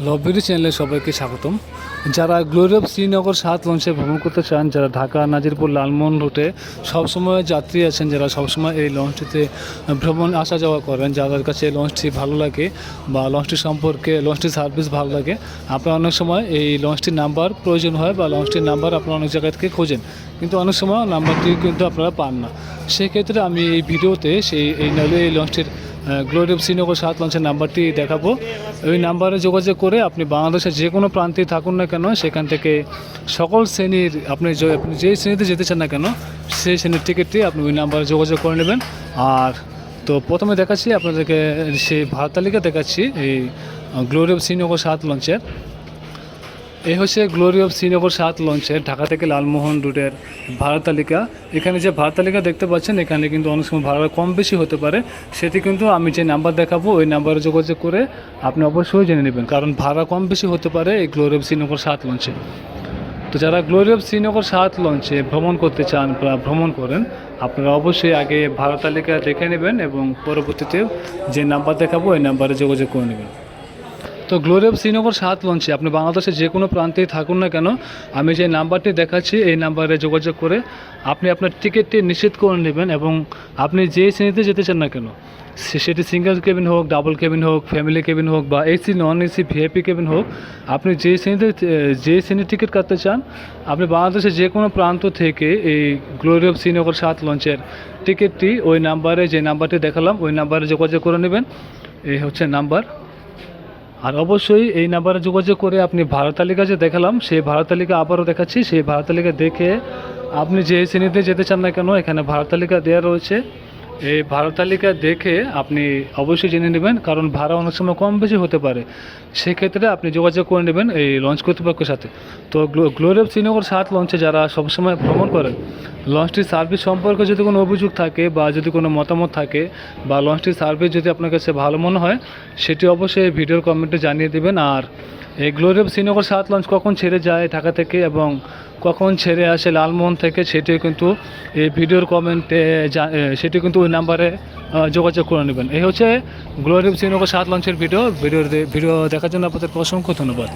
লবির চ্যানেলে সবাইকে স্বাগতম। যারা গ্লোরি অফ শ্রীনগর 7 লঞ্চে ভ্রমণ করতে চান, যারা ঢাকা নাজিরপুর লালমোহন রুটে সবসময় যাত্রী আছেন, যারা সবসময় এই লঞ্চটিতে ভ্রমণ আসা যাওয়া করেন, যাদের কাছে এই লঞ্চটি ভালো লাগে বা লঞ্চটি সম্পর্কে লঞ্চটির সার্ভিস ভালো লাগে, আপনার অনেক সময় এই লঞ্চটির নাম্বার প্রয়োজন হয় বা লঞ্চটির নাম্বার আপনারা অনেক জায়গা থেকে খোঁজেন, কিন্তু অনেক সময় নাম্বারটি কিন্তু আপনারা পান না। সেক্ষেত্রে আমি এই ভিডিওতে এই লঞ্চটির গ্লোরি অফ শ্রীনগর 7 লঞ্চের নাম্বারটি দেখাবো। ওই নাম্বারে যোগাযোগ করে আপনি বাংলাদেশের যে কোনো প্রান্তে থাকুন না কেন, সেখান থেকে সকল শ্রেণীর আপনি যে শ্রেণীতে যেতে চান না কেন, সেই শ্রেণীর টিকিটটি আপনি ওই নাম্বারে যোগাযোগ করে নেবেন। আর তো প্রথমে দেখাচ্ছি আপনাদেরকে, সেই ভাড়া তালিকা দেখাচ্ছি এই গ্লোরি অফ শ্রীনগর 7 লঞ্চের। এই হচ্ছে গ্লোরি অফ শ্রীনগর 7 লঞ্চের ঢাকা থেকে লালমোহন রুটের ভাড়া তালিকা। এখানে যে ভাড়া তালিকা দেখতে পাচ্ছেন, এখানে কিন্তু অনেক সময় ভাড়া কম বেশি হতে পারে। সেটি কিন্তু আমি যে নাম্বার দেখাবো ওই নাম্বারে যোগাযোগ করে আপনি অবশ্যই জেনে নেবেন, কারণ ভাড়া কম বেশি হতে পারে এই গ্লোরি অফ শ্রীনগর 7 লঞ্চে। তো যারা গ্লোরি অফ শ্রীনগর 7 লঞ্চে ভ্রমণ করতে চান বা ভ্রমণ করেন, আপনারা অবশ্যই আগে ভাড়া তালিকা দেখে নেবেন এবং পরবর্তীতে যে নাম্বার দেখাবো ওই নাম্বারে যোগাযোগ করে নেবেন। তো গ্লোরি অফ শ্রীনগর 7 লঞ্চে আপনি বাংলাদেশের যে কোনো প্রান্তেই থাকুন না কেন, আমি যে নাম্বারটি দেখাচ্ছি এই নাম্বারে যোগাযোগ করে আপনি আপনার টিকিটটি নিশ্চিত করে নেবেন এবং আপনি যে শ্রেণীতে যেতে চান না কেন, সেটি সিঙ্গেল কেবিন হোক, ডাবল কেবিন হোক, ফ্যামিলি কেবিন হোক বা AC non AC VIP cabin হোক, আপনি যে শ্রেণীর টিকিট কাটতে চান, আপনি বাংলাদেশের যে কোনো প্রান্ত থেকে এই গ্লোরি অফ শ্রীনগর 7 লঞ্চের টিকিটটি ওই নাম্বারে, যে নাম্বারটি দেখালাম ওই নাম্বারে যোগাযোগ করে নেবেন। এই হচ্ছে নাম্বার। আর অবশ্যই এই নাম্বারে যোগাযোগ করে আপনি ভাড়া তালিকা যে দেখালাম সেই ভাড়া তালিকা আবারও দেখাচ্ছি, সেই ভাড়া তালিকা দেখে আপনি যে শ্রেণীতে যেতে চান না কেন, এখানে ভাড়া তালিকা দেওয়া রয়েছে। এই ভাড়া তালিকা দেখে আপনি অবশ্যই জেনে নেবেন, কারণ ভাড়া অনেক সময় কম বেশি হতে পারে। সেক্ষেত্রে আপনি যোগাযোগ করে নেবেন এই লঞ্চ কর্তৃপক্ষের সাথে। তো গ্লোরি অফ শ্রীনগর 7 লঞ্চে যারা সবসময় ভ্রমণ করেন, লঞ্চটির সার্ভিস সম্পর্কে যদি কোনো অভিযোগ থাকে বা যদি কোনো মতামত থাকে বা লঞ্চটির সার্ভিস যদি আপনার কাছে ভালো মনে হয়, সেটি অবশ্যই ভিডিওর কমেন্টে জানিয়ে দেবেন। আর এই গ্লোরি অফ শ্রীনগর 7 লঞ্চ কখন ছেড়ে যায় ঢাকা থেকে এবং কখন ছেড়ে আসে লালমোহন থেকে, সেটিও কিন্তু এই ভিডিওর কমেন্টে সেটি কিন্তু ওই নাম্বারে যোগাযোগ করে নেবেন। এই হচ্ছে গ্লোরি অফ শ্রীনগর 7 লঞ্চের ভিডিও দেখার জন্য আপনাদের অসংখ্য ধন্যবাদ।